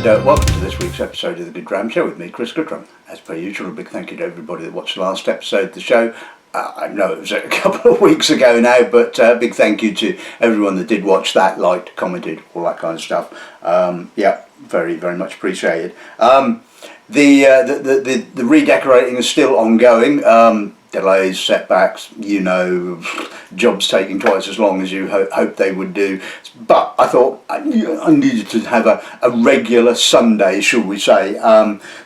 and welcome to this week's episode of the Dram Show with me, Chris Goodrum. As per usual, a big thank you to everybody that watched the last episode of the show. I know it was a couple of weeks ago now, but a big thank you to everyone that did watch that, liked, commented, all that kind of stuff. Yeah, very, very much appreciated. The redecorating is still ongoing. Delays, setbacks, jobs taking twice as long as you hoped they would do. But I thought I needed to have a regular Sunday, shall we say.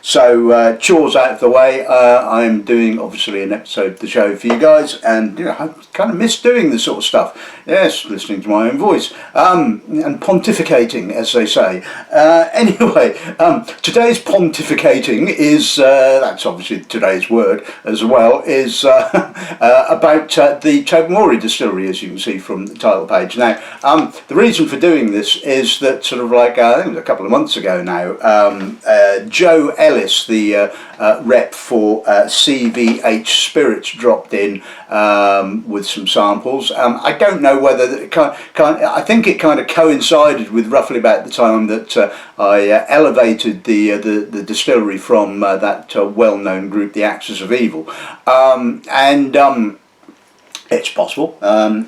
So chores out of the way. I'm doing obviously an episode of the show for you guys, and I kind of miss doing this sort of stuff. Yes, listening to my own voice and pontificating, as they say. Anyway, today's pontificating is that's obviously today's word as well. Is about the Tobermory Distillery, as you can see from the title page. Now, the reason for doing this is that sort of like, I think it was a couple of months ago now, Joe Ellis, the rep for CVH Spirits, dropped in with some samples. I don't know whether, I think it kind of coincided with roughly about the time that I elevated the distillery from that well-known group, the Axis of Evil. It's possible.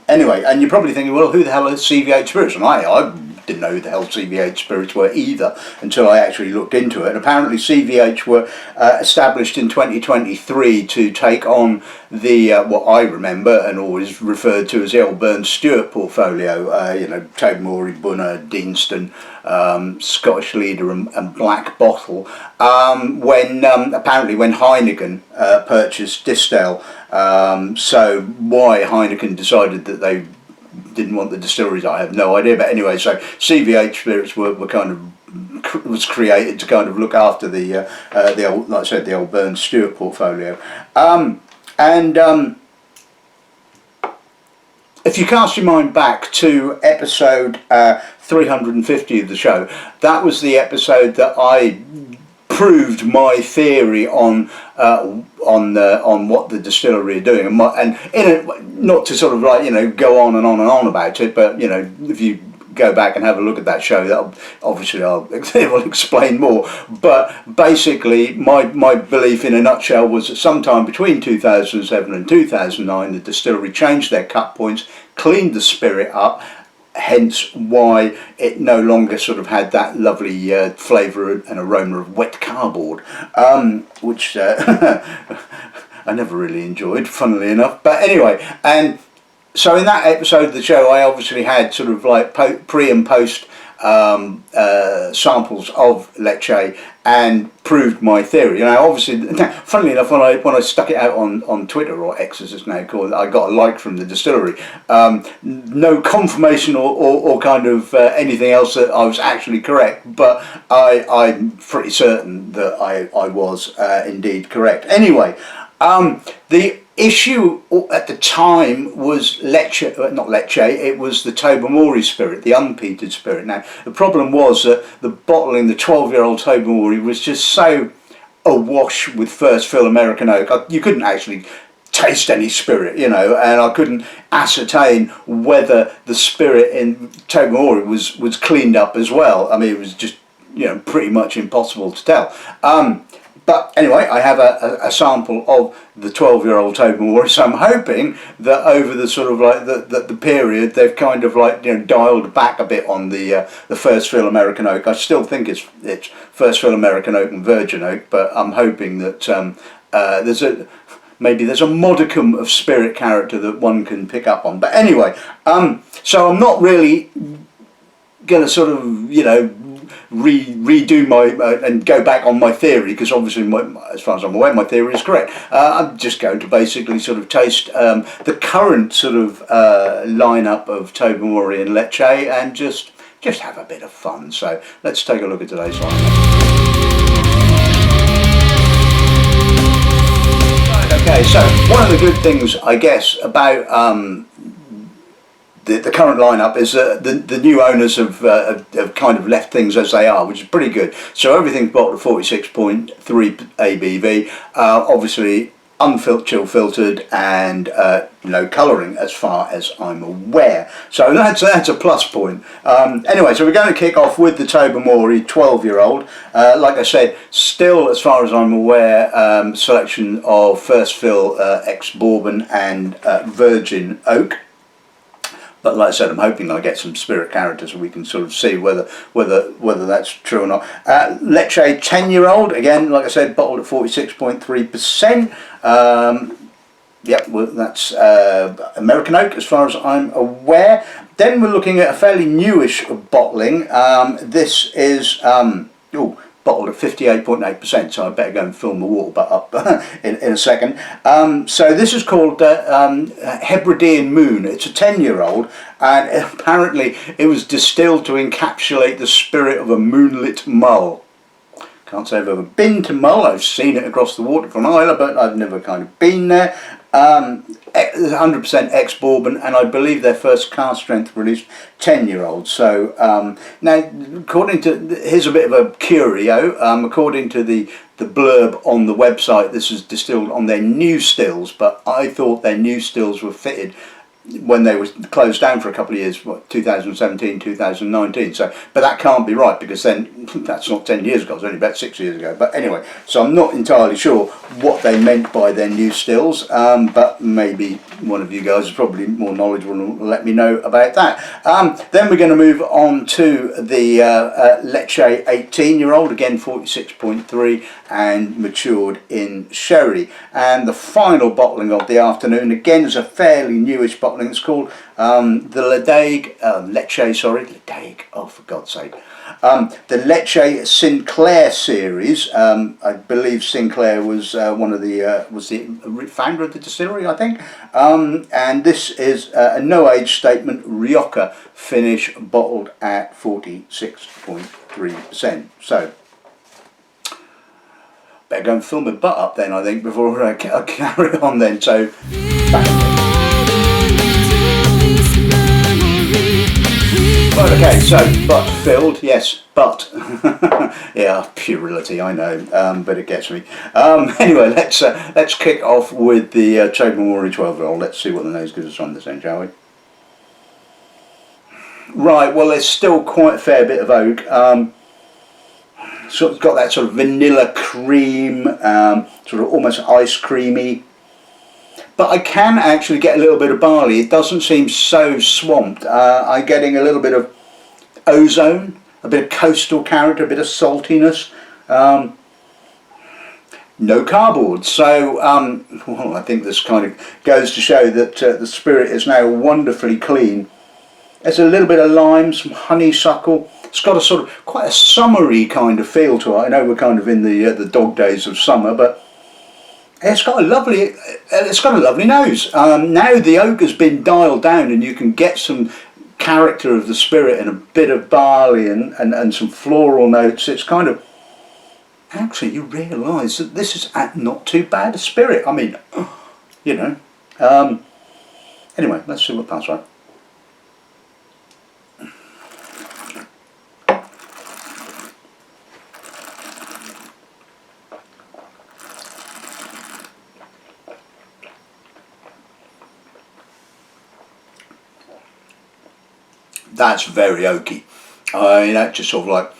Anyway, and you're probably thinking, well, who the hell is CVH Spirits? And I didn't know who the hell CVH Spirits were either until I actually looked into it. And apparently CVH were established in 2023 to take on the what I remember and always referred to as the old Burn Stewart portfolio. Tobermory, Bunner, Deanston, Scottish Leader and Black Bottle. When Heineken purchased Distell. So why Heineken decided that they didn't want the distilleries, I have no idea. But anyway, so CVH Spirits were kind of was created to kind of look after the old, like I said, the old Burn Stewart portfolio. If you cast your mind back to episode 350 of the show, that was the episode that I proved my theory on what the distillery are doing, and in it, not to sort of like go on and on about it, but if you go back and have a look at that show, that obviously it will explain more. But basically, my belief in a nutshell was that sometime between 2007 and 2009, the distillery changed their cut points, cleaned the spirit up. Hence why it no longer sort of had that lovely flavour and aroma of wet cardboard, which I never really enjoyed, funnily enough. But anyway, and so in that episode of the show, I obviously had sort of like pre and post samples of Leche and proved my theory. Obviously, funnily enough, when I stuck it out on Twitter, or X as it's now called, I got a like from the distillery. No confirmation or kind of anything else that I was actually correct, but I'm pretty certain that I was indeed correct. Anyway, the issue at the time was not Leche, it was the Tobermory spirit, the unpeated spirit. Now, the problem was that the bottling, the 12-year-old Tobermory, was just so awash with first fill American oak. You couldn't actually taste any spirit, and I couldn't ascertain whether the spirit in Tobermory was cleaned up as well. I mean, it was just, pretty much impossible to tell. But anyway, I have a sample of the 12-year-old Tobermory, so I'm hoping that over the sort of like the period, they've kind of like dialed back a bit on the first fill American oak. I still think it's first fill American oak and virgin oak, but I'm hoping that there's a modicum of spirit character that one can pick up on. But anyway, so I'm not really going to sort of redo my and go back on my theory, because obviously as far as I'm aware my theory is correct. I'm just going to basically sort of taste the current sort of lineup of Tobermory and Leche and just have a bit of fun. So let's take a look at today's lineup. Okay, so one of the good things I guess about the current lineup is the new owners have kind of left things as they are, which is pretty good. So everything's bottled at 46.3 ABV. Obviously chill filtered, and no colouring as far as I'm aware. So that's a plus point. Anyway, so we're going to kick off with the Tobermory 12-year-old. Like I said, still as far as I'm aware, selection of first fill ex-bourbon and virgin oak. But like I said, I'm hoping I get some spirit character so we can sort of see whether that's true or not. Ledaig 10-year-old, again, like I said, bottled at 46.3%. Yep, well, that's American oak as far as I'm aware. Then we're looking at a fairly newish bottling. This is bottled at 58.8%, so I better go and fill my water butt up in a second. So this is called Hebridean Moon. It's a 10-year-old, and apparently it was distilled to encapsulate the spirit of a moonlit mull. Can't say I've ever been to Mull. I've seen it across the water from Isla, but I've never kind of been there. 100% ex-bourbon, and I believe their first cask strength released 10-year-old. So now, according to, here's a bit of a curio. According to the blurb on the website, this is distilled on their new stills, but I thought their new stills were fitted when they were closed down for a couple of years, what, 2017, 2019. So, but that can't be right, because then that's not 10 years ago, it's only about 6 years ago. But anyway, so I'm not entirely sure what they meant by their new stills, but maybe one of you guys is probably more knowledgeable and will let me know about that. Then we're going to move on to the Ledaig 18-year-old, again 46.3, and matured in sherry. And the final bottling of the afternoon, again, is a fairly newish bottling. It's called the Ledaig, Ledaig, oh for God's sake, the Ledaig Sinclair series. I believe Sinclair was one of the was the founder of the distillery, I think. And this is a no age statement Rioja finish, bottled at 46.3%. So better go and fill my butt up then, I think, before I carry on then. So right, okay, so butt filled, yes, but yeah, puerility, I know, but it gets me. Anyway, let's kick off with the Tobermory 12-year-old. Let's see what the nose gives us on this end, shall we? Right, well, there's still quite a fair bit of oak. So it's got that sort of vanilla cream, sort of almost ice creamy. But I can actually get a little bit of barley. It doesn't seem so swamped. I'm getting a little bit of ozone, a bit of coastal character, a bit of saltiness. No cardboard. So, well, I think this kind of goes to show that the spirit is now wonderfully clean. There's a little bit of lime, some honeysuckle. It's got a sort of quite a summery kind of feel to it. I know we're kind of in the dog days of summer, but it's got a lovely nose. Now the oak has been dialed down, and you can get some character of the spirit and a bit of barley and some floral notes. It's kind of, actually, you realise that this is not too bad a spirit. I mean, you know. Anyway, let's see what passes right. That's very oaky. I mean, that's just sort of like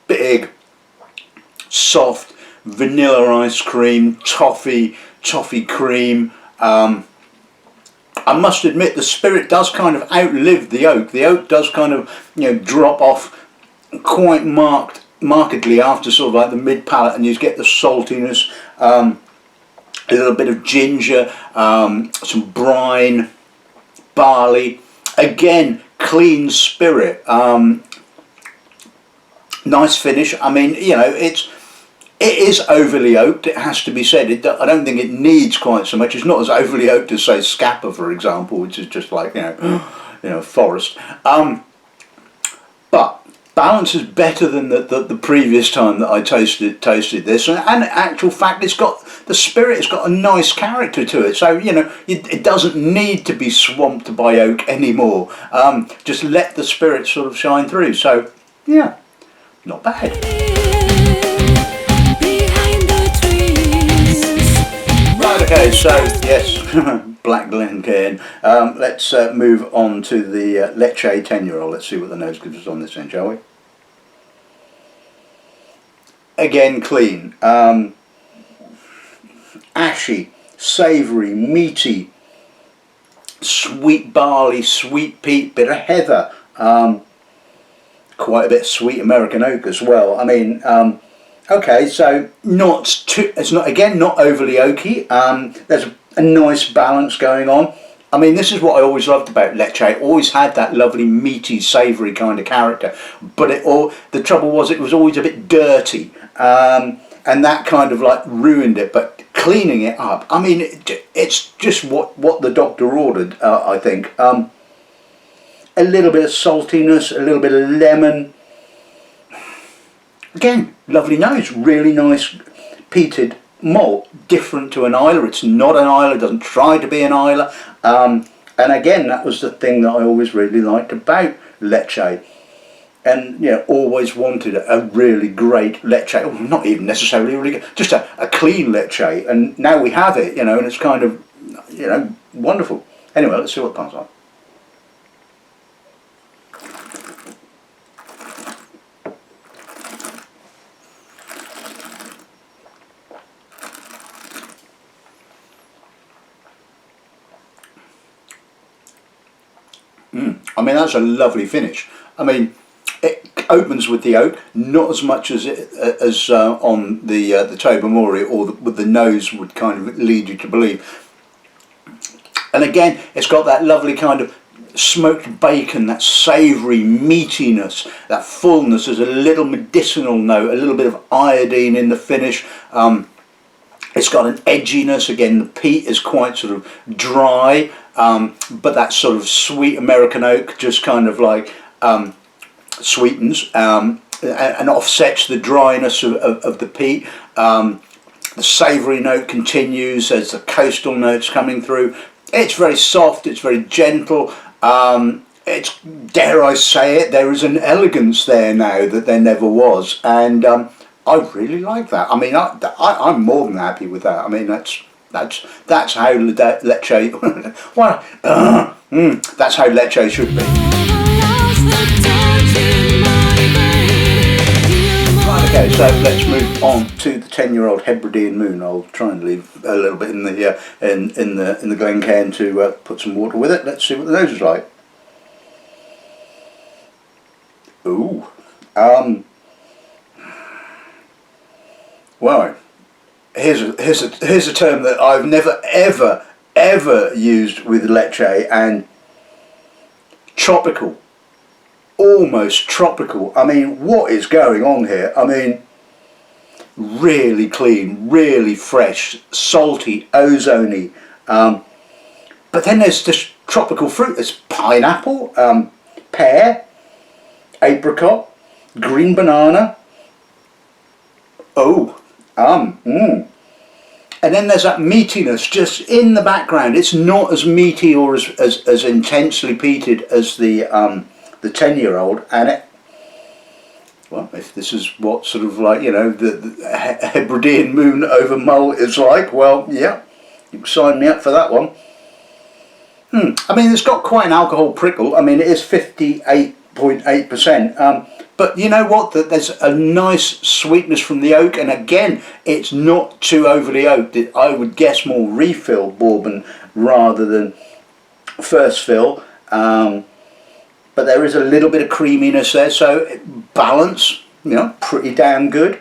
big, soft vanilla ice cream, toffee cream. I must admit, the spirit does kind of outlive the oak. The oak does kind of, you know, drop off quite markedly after sort of like the mid palate, and you get the saltiness, a little bit of ginger, some brine, barley. Again, clean spirit, nice finish. I mean, you know, it is overly oaked, it has to be said. I don't think it needs quite so much. It's not as overly oaked as, say, Scapa, for example, which is just like, you know, forest. But balance is better than the previous time that I tasted this, and in actual fact, the spirit has got a nice character to it. So, you know, it doesn't need to be swamped by oak anymore. Just let the spirit sort of shine through. So, yeah, not bad. Right, Okay, so yes, Black Glencairn. Let's move on to the Ledaig 10-year-old. Let's see what the nose gives us on this end, shall we? Again, clean. Ashy, savoury, meaty, sweet barley, sweet peat, bit of heather, quite a bit of sweet American oak as well. I mean, okay, so it's not, again, not overly oaky. There's a nice balance going on. I mean, this is what I always loved about Ledaig. It always had that lovely meaty, savoury kind of character, but the trouble was it was always a bit dirty, and that kind of like ruined it. But cleaning it up, I mean, it's just what the doctor ordered, I think. A little bit of saltiness, a little bit of lemon. Again, lovely nose, really nice peated malt, different to an Islay. It's not an Islay, it doesn't try to be an Islay. And again, that was the thing that I always really liked about Ledaig. And you know, always wanted a really great Ledaig, well, not even necessarily really good, just a clean Ledaig. And now we have it, you know, and it's kind of, you know, wonderful. Anyway, let's see what comes on. I mean, that's a lovely finish. I mean, it opens with the oak, not as much as on the Tobermory, or with the nose would kind of lead you to believe. And again, it's got that lovely kind of smoked bacon, that savoury meatiness, that fullness. There's a little medicinal note, a little bit of iodine in the finish. It's got an edginess. Again, the peat is quite sort of dry, but that sort of sweet American oak just kind of like sweetens and offsets the dryness of the peat. The savoury note continues as the coastal notes coming through. It's very soft, it's very gentle. It's, dare I say it, there is an elegance there now that there never was, and I really like that. I mean, I'm more than happy with that. I mean, that's how Ledaig. Well, that's how Ledaig should be. Right, okay, so let's move on to the 10-year-old Hebridean Moon. I'll try and leave a little bit in the Glencairn to put some water with it. Let's see what the nose is like. Ooh. Well, here's a term that I've never ever used with Ledaig, and tropical, almost tropical. I mean, what is going on here? I mean, really clean, really fresh, salty, ozony. But then there's this tropical fruit. There's pineapple, pear, apricot, green banana. Oh. And then there's that meatiness just in the background. It's not as meaty or as intensely peated as the 10-year-old, and it, well, if this is what sort of like, you know, the Hebridean Moon over mull is like, well, yeah, you can sign me up for that one. I mean, it's got quite an alcohol prickle. I mean, it is 58.8%. But you know what? There's a nice sweetness from the oak, and again, it's not too overly oaked. I would guess more refill bourbon rather than first fill. But there is a little bit of creaminess there, so balance, you know, pretty damn good.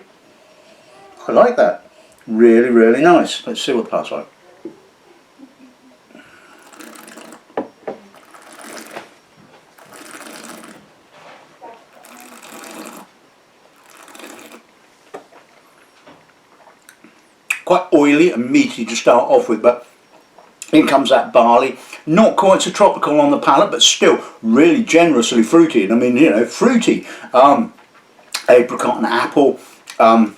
I like that. Really, really nice. Let's see what the part's like. Quite oily and meaty to start off with, but in comes that barley. Not quite so tropical on the palate, but still really generously fruity. And I mean, you know, fruity. Apricot and apple, some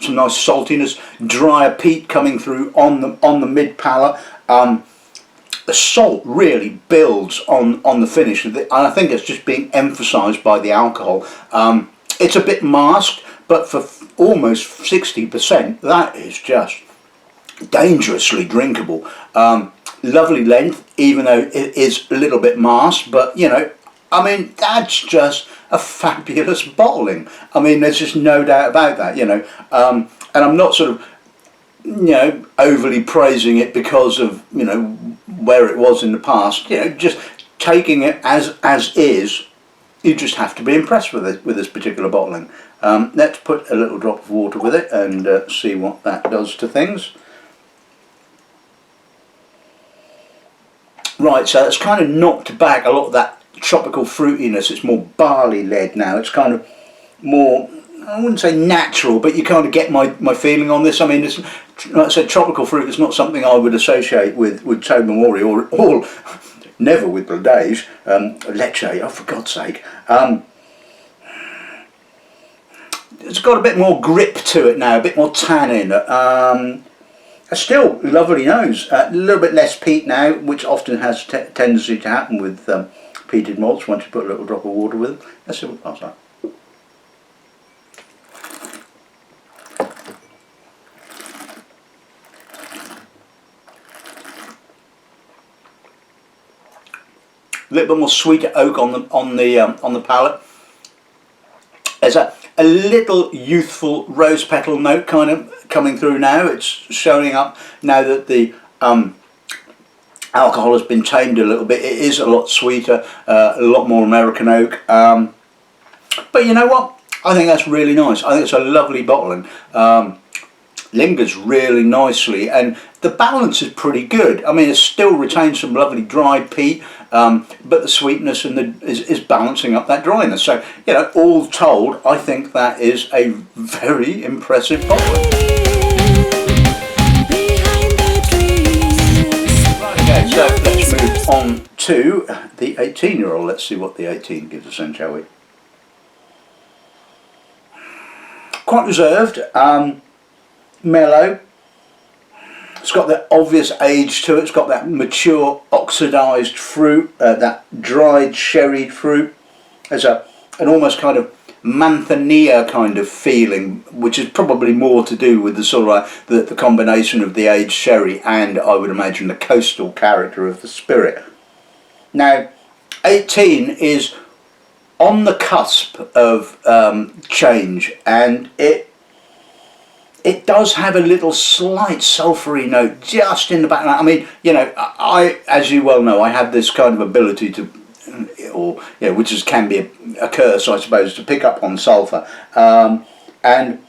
nice saltiness, drier peat coming through on the mid palate. The salt really builds on the finish, and I think it's just being emphasised by the alcohol. It's a bit masked, but for almost 60%, that is just dangerously drinkable. Lovely length, even though it is a little bit masked, but you know, I mean, that's just a fabulous bottling. I mean, there's just no doubt about that, you know. And I'm not sort of, you know, overly praising it because of, you know, where it was in the past. You know, just taking it as is, you just have to be impressed with it, with this particular bottling. Let's put a little drop of water with it and see what that does to things. Right, so it's kind of knocked back a lot of that tropical fruitiness. It's more barley led now. It's kind of more, I wouldn't say natural, but you kind of get my feeling on this. I mean, it's, like I said, tropical fruit is not something I would associate with Tobermory or never with Ledaig. Leche, oh, for God's sake. It's got a bit more grip to it now, a bit more tannin. A still lovely nose, a little bit less peat now, which often has tendency to happen with peated malts once you put a little drop of water with them. Let's see what that's like. A little bit more sweeter oak on the palate. There's a little youthful rose petal note kind of coming through now. It's showing up now that the alcohol has been tamed a little bit. It is a lot sweeter, a lot more American oak. But you know what? I think that's really nice. I think it's a lovely bottling. Lingers really nicely, and the balance is pretty good. I mean, it still retains some lovely dry peat, but the sweetness and is balancing up that dryness. So, you know, all told, I think that is a very impressive bottling. Okay, so let's move on to the 18-year-old. Let's see what the 18 gives us then, shall we? Quite reserved. Mellow. It's got that obvious age to it. It's got that mature oxidised fruit, that dried sherried fruit. There's an almost kind of manzanilla kind of feeling, which is probably more to do with the sort of the combination of the aged sherry and, I would imagine, the coastal character of the spirit. Now, 18 is on the cusp of change, and it does have a little slight sulphury note just in the background. I mean, you know, I, as you well know, I have this kind of ability to, or you know, which can be a curse, I suppose, to pick up on sulphur. And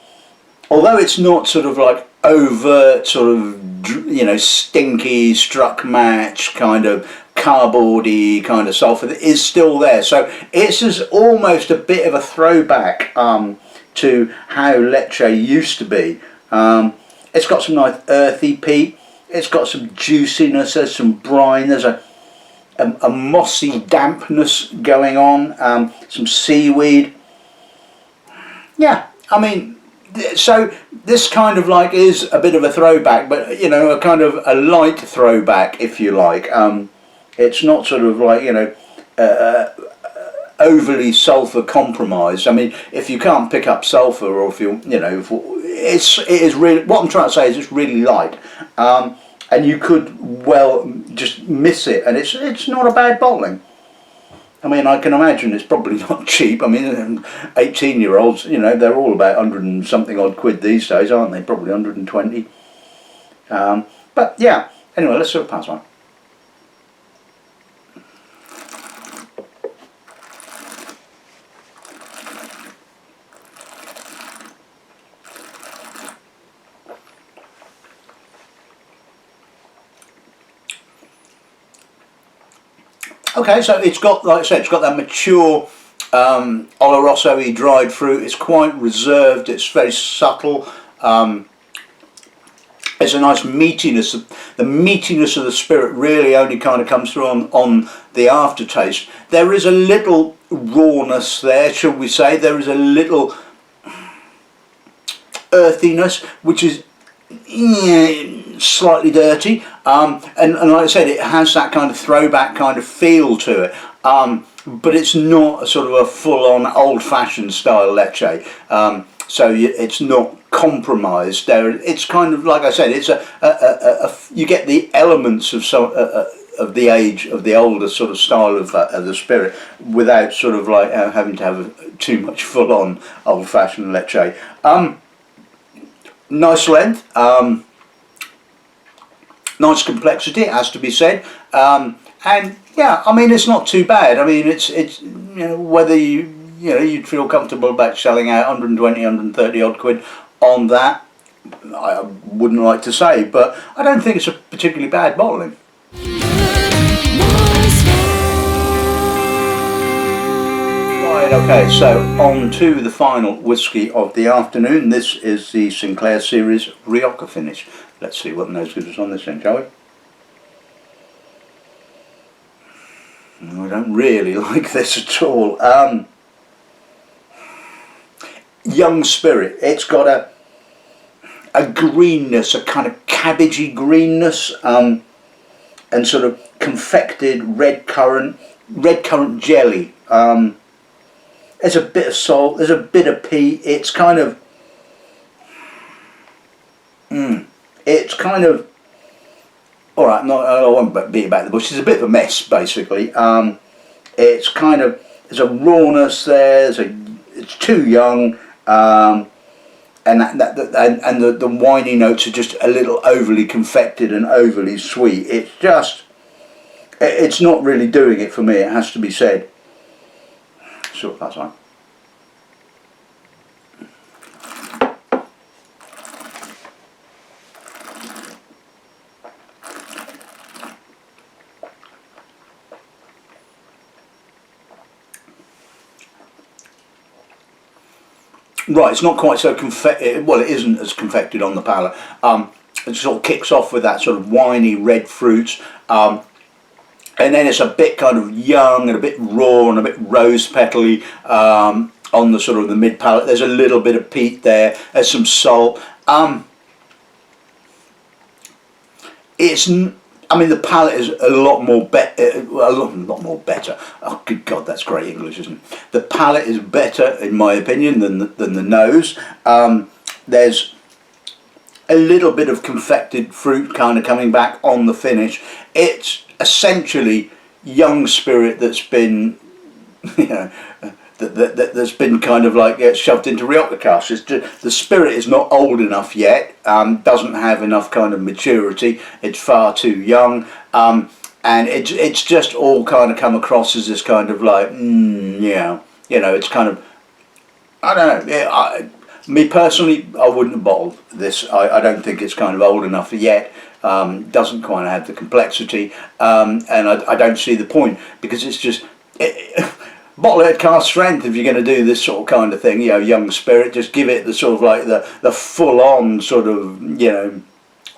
although it's not sort of like overt, sort of, you know, stinky, struck match kind of cardboardy kind of sulphur, that is still there. So it's almost a bit of a throwback to how Leche used to be. It's got some nice earthy peat, it's got some juiciness, there's some brine, there's a mossy dampness going on, some seaweed. Yeah, I mean, so this kind of like is a bit of a throwback, but you know, a kind of a light throwback, if you like. It's not sort of like, you know, overly sulphur compromised. I mean, if you can't pick up sulphur, or if you know, it is really, what I'm trying to say is it's really light, and you could well just miss it, and it's not a bad bottling. I mean, I can imagine it's probably not cheap. I mean, 18-year-olds, you know, they're all about 100 and something odd quid these days, aren't they? Probably 120. But yeah, anyway, let's sort of pass on. Okay, so it's got, like I said, it's got that mature Oloroso-y dried fruit. It's quite reserved. It's very subtle. It's a nice meatiness. The meatiness of the spirit really only kind of comes through on the aftertaste. There is a little rawness there, should we say. There is a little earthiness, which is slightly dirty, and like I said, it has that kind of throwback kind of feel to it, but it's not a sort of a full-on old-fashioned style Leche. so it's not compromised. There, it's kind of like I said. It's you get the elements of some of the age of the older sort of style of the spirit without sort of like having to have too much full-on old-fashioned leche. Nice length, nice complexity. It has to be said, and yeah, I mean it's not too bad. I mean it's whether you'd feel comfortable about shelling out 120, 130 odd quid on that, I wouldn't like to say, but I don't think it's a particularly bad bottling. Right, okay, so on to the final whisky of the afternoon. This is the Sinclair series Rioja finish. Let's see what nose gives us on this thing, shall we? I don't really like this at all. Young spirit. It's got a greenness, a kind of cabbagey greenness, and sort of confected red currant jelly. There's a bit of salt, there's a bit of peat. It's kind of all right. I won't beat about the bush. It's a bit of a mess, basically. It's kind of, there's a rawness there. It's too young, and the winey notes are just a little overly confected and overly sweet. It's not really doing it for me. It has to be said. So that's right. Right, it's not quite so confected. Well, it isn't as confected on the palate. It sort of kicks off with that sort of winey red fruits, and then it's a bit kind of young and a bit raw and a bit rose petally on the sort of the mid palate. There's a little bit of peat there. There's some salt. I mean, the palate is a lot more better. Oh, good God, that's great English, isn't it? The palate is better, in my opinion, than the nose. There's a little bit of confected fruit kind of coming back on the finish. It's essentially young spirit that's been, that's been kind of like shoved into Rioja cask. It's just, the spirit is not old enough yet, doesn't have enough kind of maturity. It's far too young, and it's just all kind of come across as this kind of like, it's kind of, I don't know. Me personally, I wouldn't have bottled this. I don't think it's kind of old enough yet. Doesn't quite have the complexity, and I don't see the point, because it's just. Bottle it at cask strength if you're going to do this sort of kind of thing, young spirit. Just give it the sort of like the full-on sort of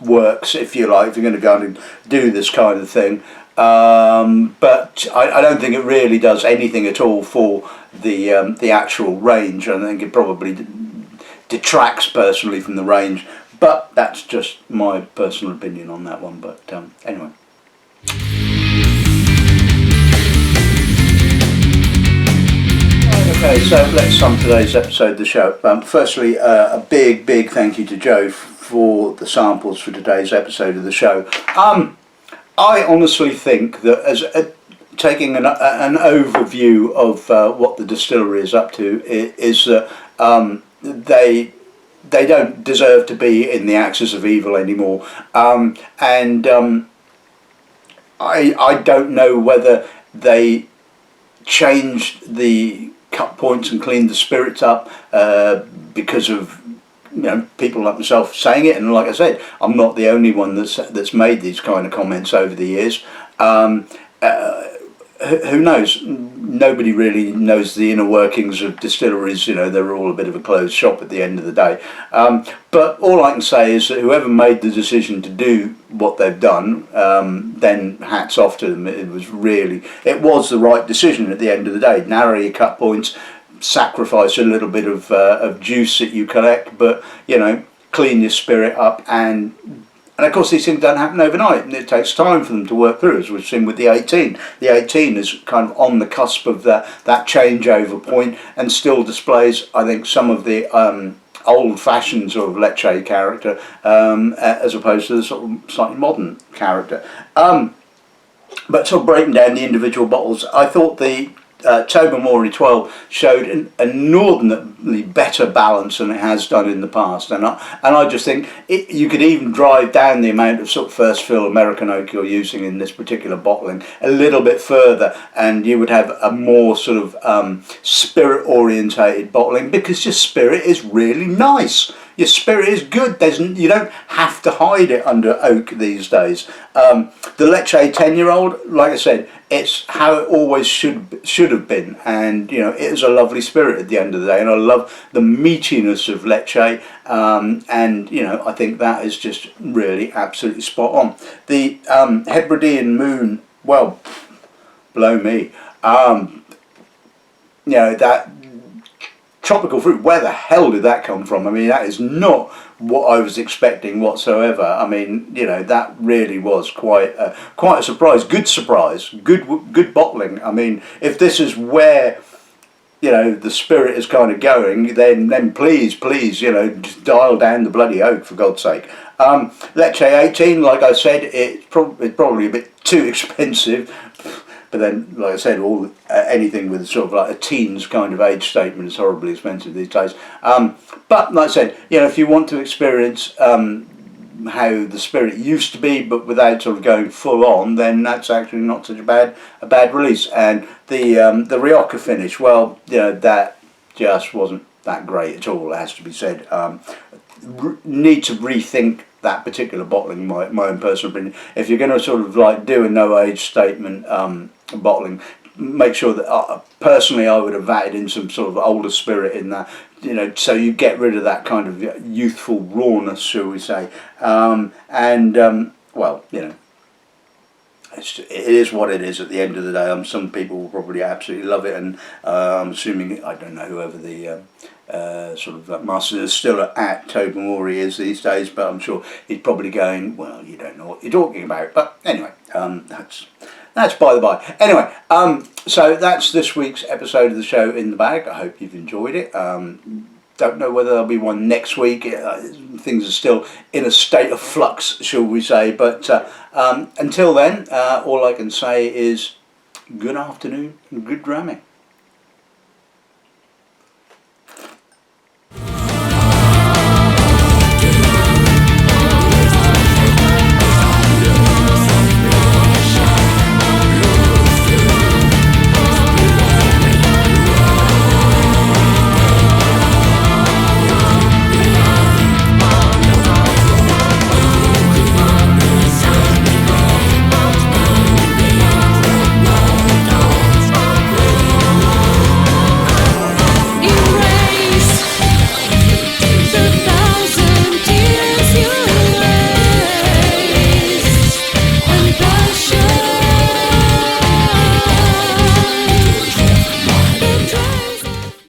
works, if you like, if you're going to go and do this kind of thing. But I don't think it really does anything at all for the actual range. I think it probably detracts personally from the range. But that's just my personal opinion on that one. But anyway. Okay, so let's sum today's episode of the show. Firstly, a big thank you to Joe for the samples for today's episode of the show. I honestly think that as taking an overview of what the distillery is up to is that they don't deserve to be in the axis of evil anymore, and I don't know whether they changed the cut points and cleaned the spirits up because of people like myself saying it, and like I said, I'm not the only one that's made these kind of comments over the years. Who knows? Nobody really knows the inner workings of distilleries. They're all a bit of a closed shop at the end of the day. But all I can say is that whoever made the decision to do what they've done, then hats off to them. It was the right decision at the end of the day. Narrow your cut points, sacrifice a little bit of juice that you collect, but clean your spirit up and And of course these things don't happen overnight, and it takes time for them to work through, as we've seen with the 18. The 18 is kind of on the cusp of that changeover point, and still displays, I think, some of the old-fashioned sort of Lecce character, as opposed to the sort of slightly modern character. But sort of breaking down the individual bottles, I thought the Tobermory 12 showed an inordinately better balance than it has done in the past, and I just think you could even drive down the amount of sort of first fill American oak you're using in this particular bottling a little bit further, and you would have a more sort of spirit orientated bottling, because your spirit is really nice. Your spirit is good. You don't have to hide it under oak these days. The Lecce 10-year-old, like I said, it's how it always should have been, and you know, it is a lovely spirit at the end of the day, and I love the meatiness of Lecce, and you know, I think that is just really absolutely spot on. The Hebridean Moon, well, blow me, you know, that tropical fruit, where the hell did that come from? I mean, that is not what I was expecting whatsoever. I mean, you know, that really was quite a surprise. Good bottling. I mean, if this is where, you know, the spirit is kind of going, then please, you know, just dial down the bloody oak, for God's sake. Lecce 18, like I said, it's probably a bit too expensive. But then, like I said, anything with sort of like a teens kind of age statement is horribly expensive these days. But like I said, you know, if you want to experience how the spirit used to be, but without sort of going full on, then that's actually not such a bad release. And the Rioja finish, well, you know, that just wasn't that great at all, it has to be said. Need to rethink that particular bottling, my own personal opinion. If you're going to sort of like do a no age statement bottling, make sure that personally I would have added in some sort of older spirit in that, you know, so you get rid of that kind of youthful rawness, shall we say. Well, you know, it is what it is at the end of the day. Some people will probably absolutely love it, and I'm assuming, I don't know whoever the sort of master distiller at Tobermory is these days, but I'm sure he's probably going, well, you don't know what you're talking about. But anyway, that's by the by. Anyway, so that's this week's episode of the show in the bag. I hope you've enjoyed it. Don't know whether there'll be one next week. Things are still in a state of flux, shall we say. But until then, all I can say is good afternoon and good dramming.